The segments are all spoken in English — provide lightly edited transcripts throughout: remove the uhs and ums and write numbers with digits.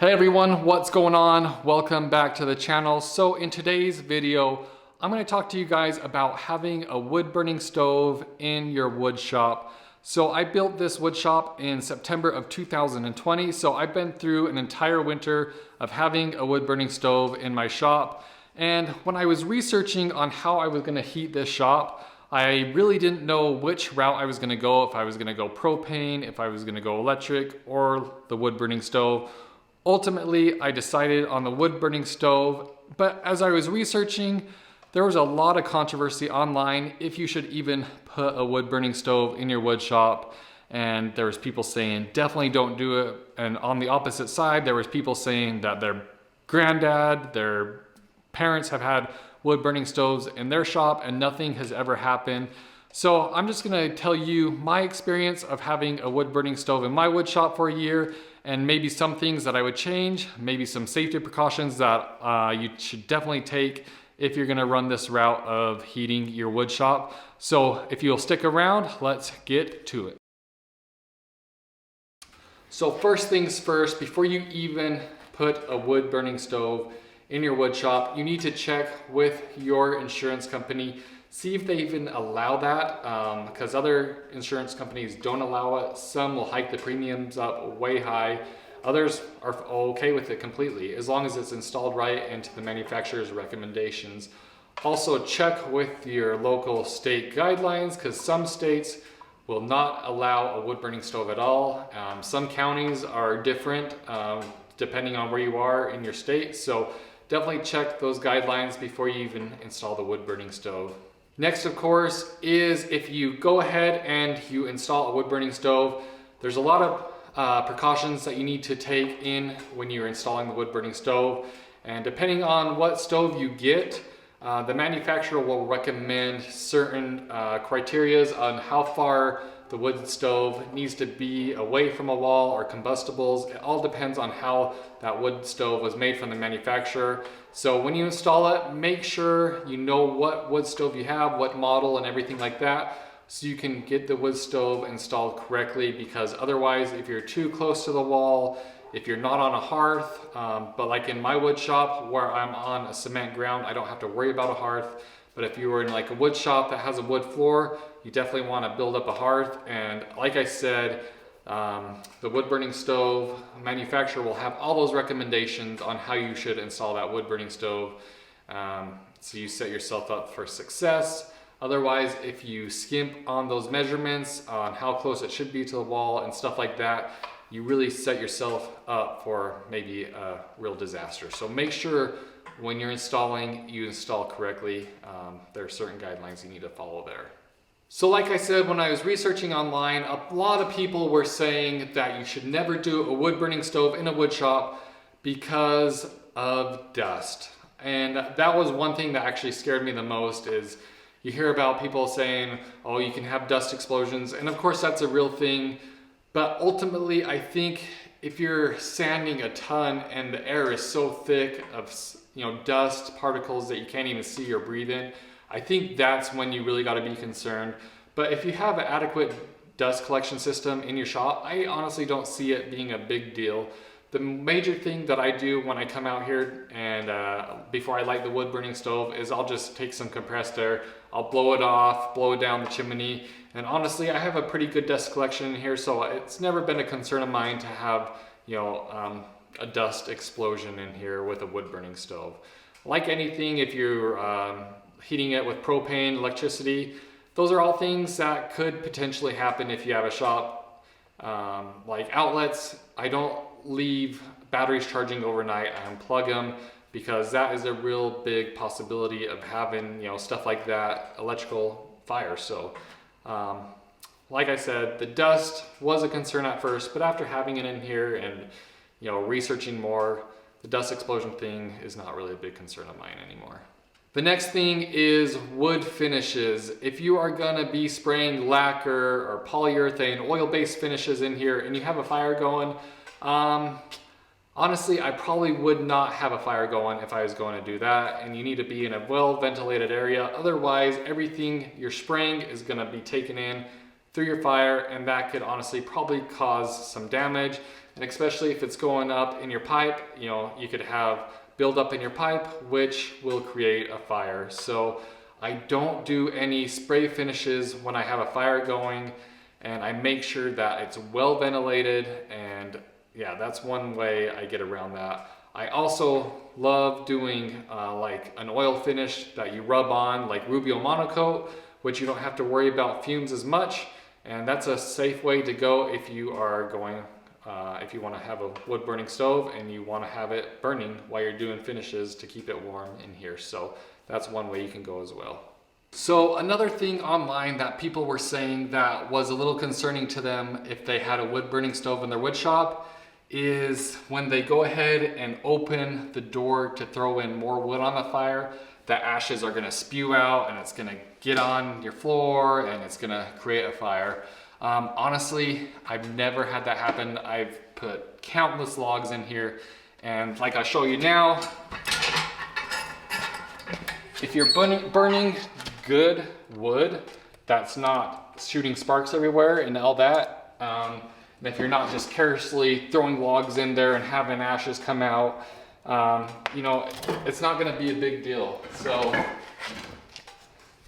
Hey everyone, what's going on? Welcome back to the channel. So in today's video, I'm going to talk to you guys about having a wood burning stove in your wood shop. So I built this wood shop in September of 2020. So I've been through an entire winter of having a wood burning stove in my shop. And when I was researching on how I was going to heat this shop, I really didn't know which route I was going to go, if I was going to go propane, if I was going to go electric, or the wood burning stove. Ultimately, I decided on the wood burning stove, but as I was researching, there was a lot of controversy online if you should even put a wood burning stove in your wood shop. And there was people saying, definitely don't do it. And on the opposite side, there was people saying that their granddad, their parents have had wood burning stoves in their shop and nothing has ever happened. So I'm just gonna tell you my experience of having a wood burning stove in my wood shop for a year, and maybe some things that I would change, maybe some safety precautions that you should definitely take if you're gonna run this route of heating your wood shop. So if you'll stick around, let's get to it. So first things first, before you even put a wood burning stove in your wood shop, you need to check with your insurance company. See if they even allow that, because other insurance companies don't allow it. Some will hike the premiums up way high. Others are okay with it completely, as long as it's installed right and to the manufacturer's recommendations. Also check with your local state guidelines, because some states will not allow a wood burning stove at all. Some counties are different depending on where you are in your state. So definitely check those guidelines before you even install the wood burning stove. Next, of course, is if you go ahead and you install a wood burning stove, there's a lot of precautions that you need to take in when you're installing the wood burning stove. And depending on what stove you get, the manufacturer will recommend certain criteria on how far the wood stove needs to be away from a wall or combustibles. It all depends on how that wood stove was made from the manufacturer. So when you install it, make sure you know what wood stove you have, what model and everything like that, so you can get the wood stove installed correctly, because otherwise if you're too close to the wall, if you're not on a hearth, but like in my wood shop where I'm on a cement ground, I don't have to worry about a hearth. But if you were in like a wood shop that has a wood floor, you definitely want to build up a hearth. And like I said, the wood burning stove manufacturer will have all those recommendations on how you should install that wood burning stove. So you set yourself up for success. Otherwise, if you skimp on those measurements on how close it should be to the wall and stuff like that, you really set yourself up for maybe a real disaster. So make sure when you're installing, you install correctly. There are certain guidelines you need to follow there. So like I said, when I was researching online, a lot of people were saying that you should never do a wood burning stove in a wood shop because of dust. And that was one thing that actually scared me the most. Is you hear about people saying, oh, you can have dust explosions. And of course that's a real thing. But ultimately, I think if you're sanding a ton and the air is so thick of dust particles that you can't even see or breathe in, I think that's when you really got to be concerned. But if you have an adequate dust collection system in your shop, I honestly don't see it being a big deal. The major thing that I do when I come out here and before I light the wood burning stove is I'll just take some compressed air, I'll blow it off, blow it down the chimney. And honestly, I have a pretty good dust collection in here, so it's never been a concern of mine to have, a dust explosion in here with a wood burning stove. Like anything, if you're heating it with propane, electricity, those are all things that could potentially happen if you have a shop. Like outlets, I don't leave batteries charging overnight. I unplug them, because that is a real big possibility of having, stuff like that, electrical fire. So like I said, the dust was a concern at first, but after having it in here and researching more, the dust explosion thing is not really a big concern of mine anymore. The next thing is wood finishes. If you are gonna be spraying lacquer or polyurethane, oil-based finishes in here and you have a fire going, honestly, I probably would not have a fire going if I was going to do that, and you need to be in a well-ventilated area. Otherwise, everything you're spraying is gonna be taken in through your fire, and that could honestly probably cause some damage. and especially if it's going up in your pipe, you know, you could have buildup in your pipe, which will create a fire. So I don't do any spray finishes when I have a fire going, and I make sure that it's well ventilated, and yeah, that's one way I get around that. I also love doing like an oil finish that you rub on, like Rubio Monocoat, which you don't have to worry about fumes as much, and that's a safe way to go if you are going, if you want to have a wood burning stove and you want to have it burning while you're doing finishes to keep it warm in here. So that's one way you can go as well. So another thing online that people were saying that was a little concerning to them if they had a wood burning stove in their wood shop is when they go ahead and open the door to throw in more wood on the fire, the ashes are gonna spew out and it's gonna get on your floor and it's gonna create a fire. Honestly, I've never had that happen. I've put countless logs in here, and like I'll show you now, if you're burning good wood that's not shooting sparks everywhere and all that, and if you're not just carelessly throwing logs in there and having ashes come out, you know, it's not going to be a big deal. So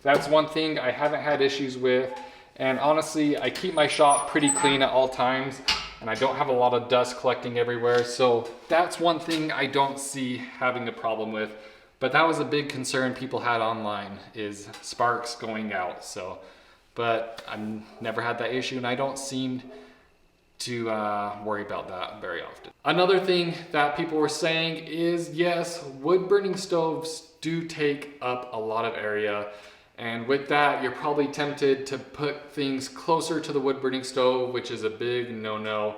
that's one thing I haven't had issues with. And honestly, I keep my shop pretty clean at all times, and I don't have a lot of dust collecting everywhere. So that's one thing I don't see having a problem with. But that was a big concern people had online, is sparks going out. So, but I've never had that issue, and I don't seem to worry about that very often. Another thing that people were saying is, yes, wood burning stoves do take up a lot of area, and with that you're probably tempted to put things closer to the wood burning stove, which is a big no-no.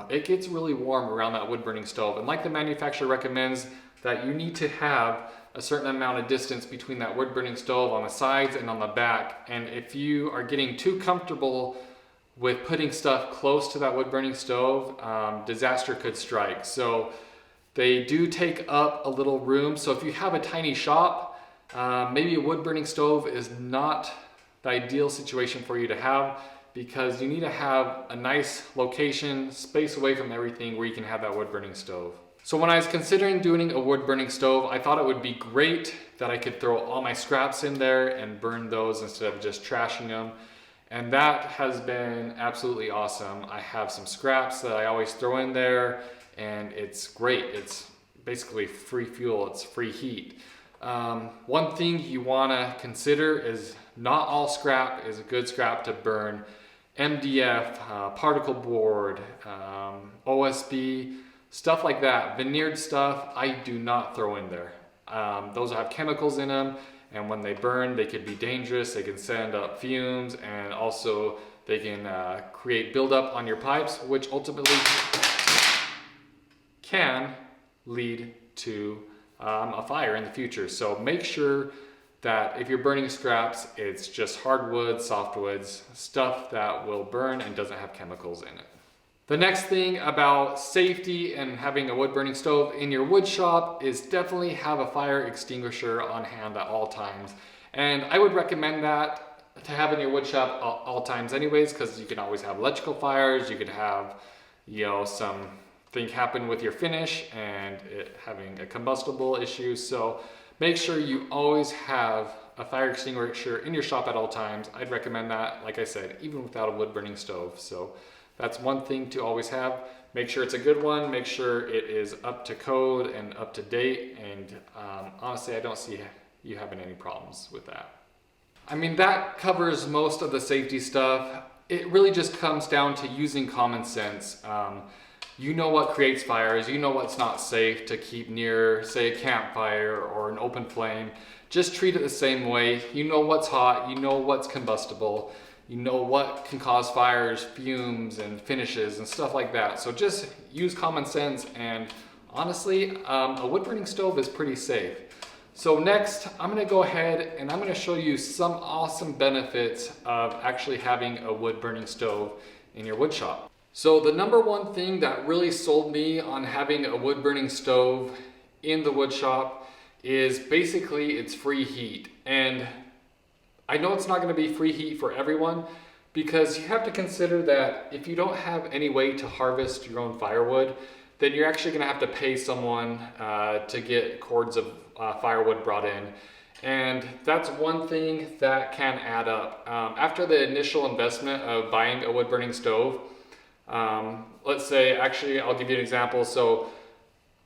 It gets really warm around that wood burning stove, and like the manufacturer recommends, that you need to have a certain amount of distance between that wood burning stove on the sides and on the back, and if you are getting too comfortable with putting stuff close to that wood burning stove, disaster could strike. So they do take up a little room. So if you have a tiny shop, maybe a wood burning stove is not the ideal situation for you to have, because you need to have a nice location, space away from everything where you can have that wood burning stove. So when I was considering doing a wood burning stove, I thought it would be great that I could throw all my scraps in there and burn those instead of just trashing them. And that has been absolutely awesome. I have some scraps that I always throw in there, and it's great. It's basically free fuel, it's free heat. One thing you wanna consider is not all scrap is a good scrap to burn. MDF, particle board, OSB, stuff like that, veneered stuff, I do not throw in there. Those have chemicals in them, and when they burn, they could be dangerous. They can send up fumes, and also they can create buildup on your pipes, which ultimately can lead to a fire in the future. So make sure that if you're burning scraps, it's just hardwood, softwoods, stuff that will burn and doesn't have chemicals in it. The next thing about safety and having a wood burning stove in your wood shop is definitely have a fire extinguisher on hand at all times. And I would recommend that to have in your wood shop all times anyways, because you can always have electrical fires, you could have, you know, something happen with your finish and it having a combustible issue. So make sure you always have a fire extinguisher in your shop at all times. I'd recommend that, like I said, even without a wood burning stove. So that's one thing to always have. Make sure it's a good one, make sure it is up to code and up to date, and honestly, I don't see you having any problems with that. I mean, that covers most of the safety stuff. It really just comes down to using common sense. You know what creates fires, you know what's not safe to keep near, say, a campfire or an open flame. Just treat it the same way. You know what's hot, you know what's combustible. You know what can cause fires, fumes, and finishes, and stuff like that. So just use common sense, and honestly, a wood burning stove is pretty safe. So next, I'm gonna go ahead and I'm gonna show you some awesome benefits of actually having a wood burning stove in your wood shop. So the number one thing that really sold me on having a wood burning stove in the wood shop is basically it's free heat. And I know it's not going to be free heat for everyone, because you have to consider that if you don't have any way to harvest your own firewood, then you're actually going to have to pay someone to get cords of firewood brought in. And that's one thing that can add up. After the initial investment of buying a wood burning stove, let's say, actually, I'll give you an example. So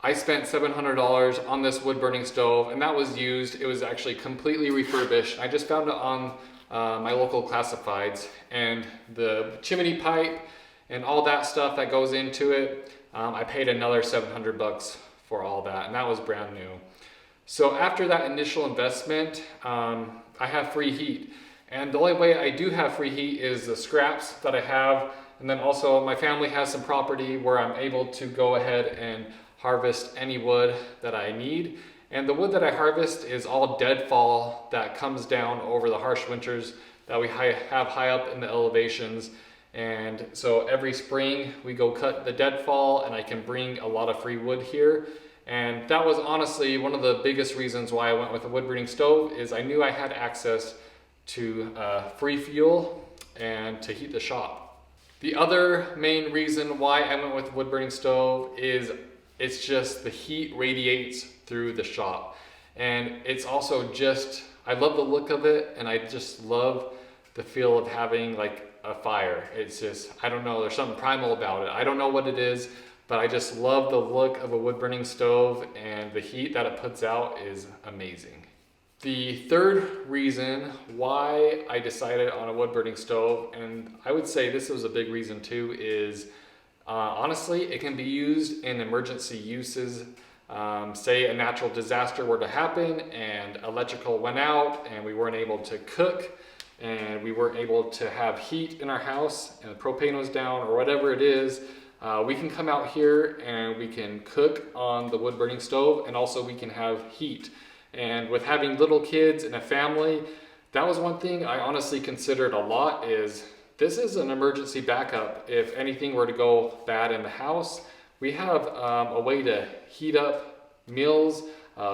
I spent $700 on this wood burning stove, and that was used. It was actually completely refurbished. I just found it on my local classifieds, and the chimney pipe and all that stuff that goes into it, I paid another $700 for all that, and that was brand new. So after that initial investment, I have free heat. And the only way I do have free heat is the scraps that I have. And then also my family has some property where I'm able to go ahead and harvest any wood that I need. And the wood that I harvest is all deadfall that comes down over the harsh winters that we have high up in the elevations. And so every spring we go cut the deadfall, and I can bring a lot of free wood here. And that was honestly one of the biggest reasons why I went with a wood burning stove, is I knew I had access to free fuel and to heat the shop. The other main reason why I went with a wood burning stove is it's just the heat radiates through the shop. And it's also just, I love the look of it, and I just love the feel of having like a fire. It's just, I don't know, there's something primal about it. I don't know what it is, but I just love the look of a wood burning stove, and the heat that it puts out is amazing. The third reason why I decided on a wood burning stove, and I would say this was a big reason too, is honestly, it can be used in emergency uses. Say a natural disaster were to happen and electrical went out and we weren't able to cook and we weren't able to have heat in our house and the propane was down or whatever it is. We can come out here and we can cook on the wood burning stove, and also we can have heat. And with having little kids and a family, that was one thing I honestly considered a lot, is this is an emergency backup. If anything were to go bad in the house, we have a way to heat up meals,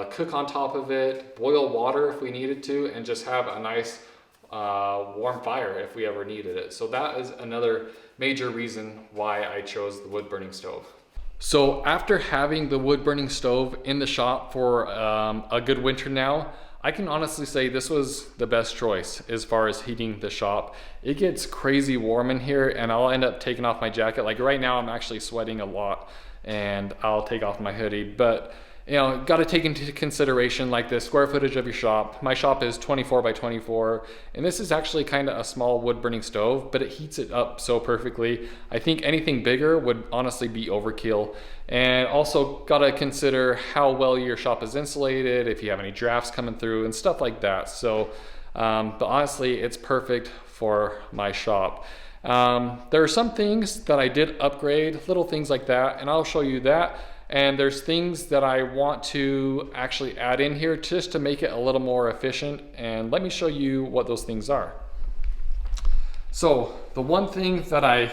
cook on top of it, boil water if we needed to, and just have a nice warm fire if we ever needed it. So that is another major reason why I chose the wood burning stove. So after having the wood burning stove in the shop for a good winter now, I can honestly say this was the best choice as far as heating the shop. It gets crazy warm in here, and I'll end up taking off my jacket. Like right now I'm actually sweating a lot, and I'll take off my hoodie, but you know, got to take into consideration like the square footage of your shop. My shop is 24 by 24, and this is actually kind of a small wood burning stove, but it heats it up so perfectly. I think anything bigger would honestly be overkill. And also got to consider how well your shop is insulated, if you have any drafts coming through and stuff like that. So, but honestly, it's perfect for my shop. There are some things that I did upgrade, little things like that, and I'll show you that. And there's things that I want to actually add in here just to make it a little more efficient. And let me show you what those things are. So the one thing that I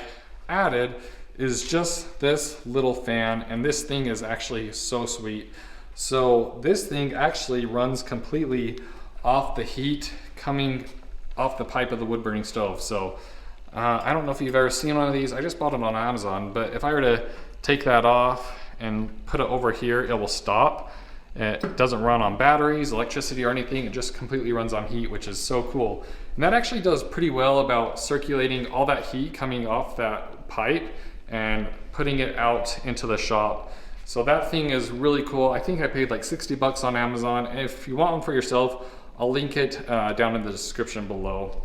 added is just this little fan, and this thing is actually so sweet. So this thing actually runs completely off the heat coming off the pipe of the wood burning stove. So I don't know if you've ever seen one of these. I just bought it on Amazon, but if I were to take that off and put it over here, it will stop. It doesn't run on batteries, electricity, or anything. It just completely runs on heat, which is so cool. And that actually does pretty well about circulating all that heat coming off that pipe and putting it out into the shop. So that thing is really cool. I think I paid like 60 bucks on Amazon. And if you want one for yourself, I'll link it down in the description below.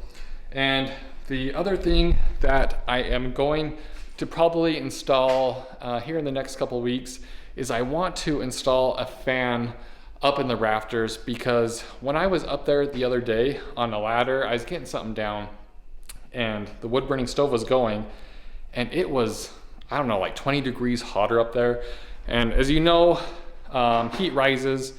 And the other thing that I am going to probably install here in the next couple of weeks is I want to install a fan up in the rafters, because when I was up there the other day on a ladder, I was getting something down and the wood burning stove was going, and it was, I don't know, like 20 degrees hotter up there. And as you know, heat rises,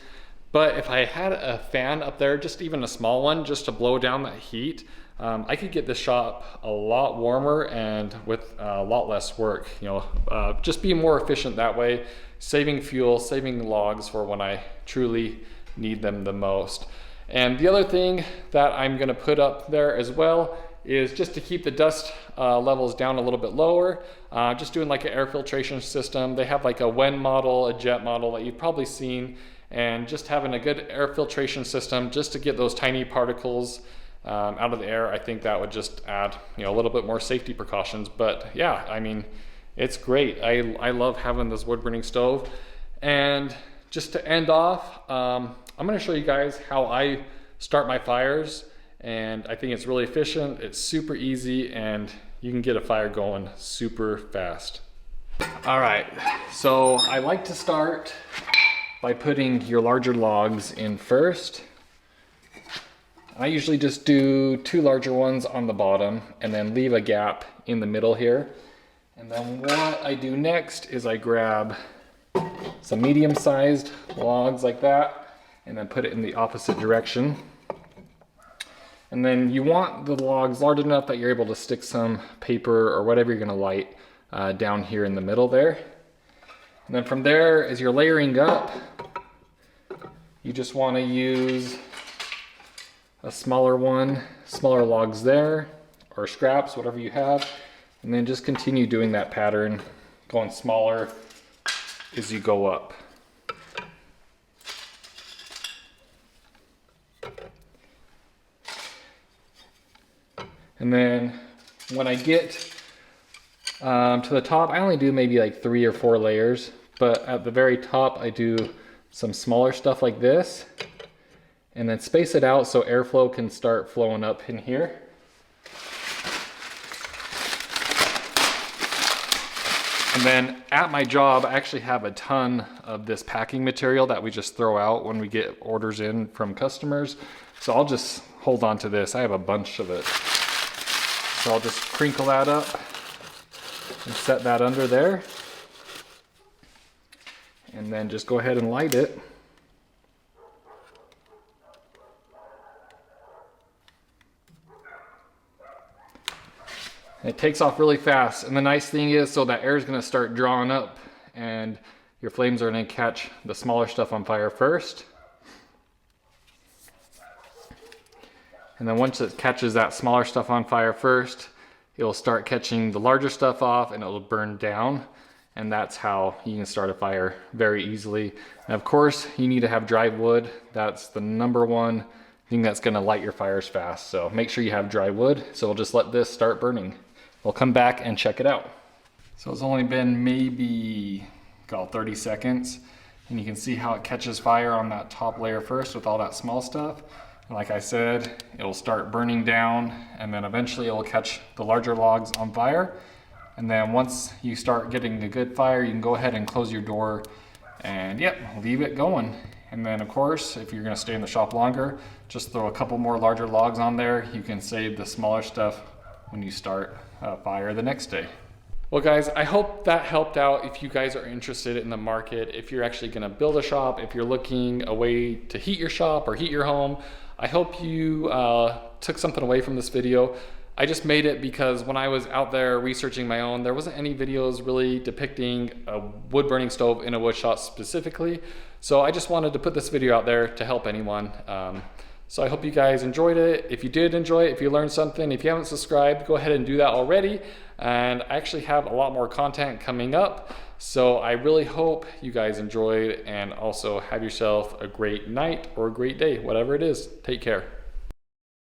but if I had a fan up there, just even a small one, just to blow down that heat, I could get the shop a lot warmer and with a lot less work, you know, just be more efficient that way, saving fuel, saving logs for when I truly need them the most. And the other thing that I'm gonna put up there as well is just to keep the dust levels down a little bit lower. Just doing like an air filtration system. They have like a WEN model, a jet model that you've probably seen, and just having a good air filtration system just to get those tiny particles out of the air. I think that would just add, you know, a little bit more safety precautions. But yeah, I mean, it's great. I love having this wood burning stove. And just to end off, I'm going to show you guys how I start my fires. And I think it's really efficient, it's super easy, and you can get a fire going super fast. All right, so I like to start by putting your larger logs in first. I usually just do 2 larger ones on the bottom and then leave a gap in the middle here. And then what I do next is I grab some medium-sized logs like that and then put it in the opposite direction. And then you want the logs large enough that you're able to stick some paper or whatever you're gonna light down here in the middle there. And then from there, as you're layering up, you just wanna use a smaller one, smaller logs there, or scraps, whatever you have. And then just continue doing that pattern, going smaller as you go up. And then when I get to the top, I only do maybe like 3 or 4 layers, but at the very top I do some smaller stuff like this, and then space it out so airflow can start flowing up in here. And then at my job, I actually have a ton of this packing material that we just throw out when we get orders in from customers. So I'll just hold on to this. I have a bunch of it. So I'll just crinkle that up and set that under there. And then just go ahead and light it. It takes off really fast. And the nice thing is, so that air is gonna start drawing up and your flames are gonna catch the smaller stuff on fire first. And then once it catches that smaller stuff on fire first, it'll start catching the larger stuff off and it'll burn down. And that's how you can start a fire very easily. And of course, you need to have dry wood. That's the #1 thing that's gonna light your fires fast. So make sure you have dry wood. So we'll just let this start burning. We'll come back and check it out. So it's only been maybe 30 seconds. And you can see how it catches fire on that top layer first with all that small stuff. Like I said, it'll start burning down and then eventually it'll catch the larger logs on fire. And then once you start getting a good fire, you can go ahead and close your door and yep, leave it going. And then of course, if you're gonna stay in the shop longer, just throw a couple more larger logs on there. You can save the smaller stuff when you start a fire the next day. Well guys, I hope that helped out if you guys are interested in the market, if you're actually gonna build a shop, if you're looking a way to heat your shop or heat your home. I hope you took something away from this video. I just made it because when I was out there researching my own, there wasn't any videos really depicting a wood burning stove in a wood shop specifically. So I just wanted to put this video out there to help anyone. So I hope you guys enjoyed it. If you did enjoy it, if you learned something, if you haven't subscribed, go ahead and do that already. And I actually have a lot more content coming up. So I really hope you guys enjoyed and also have yourself a great night or a great day, whatever it is. Take care.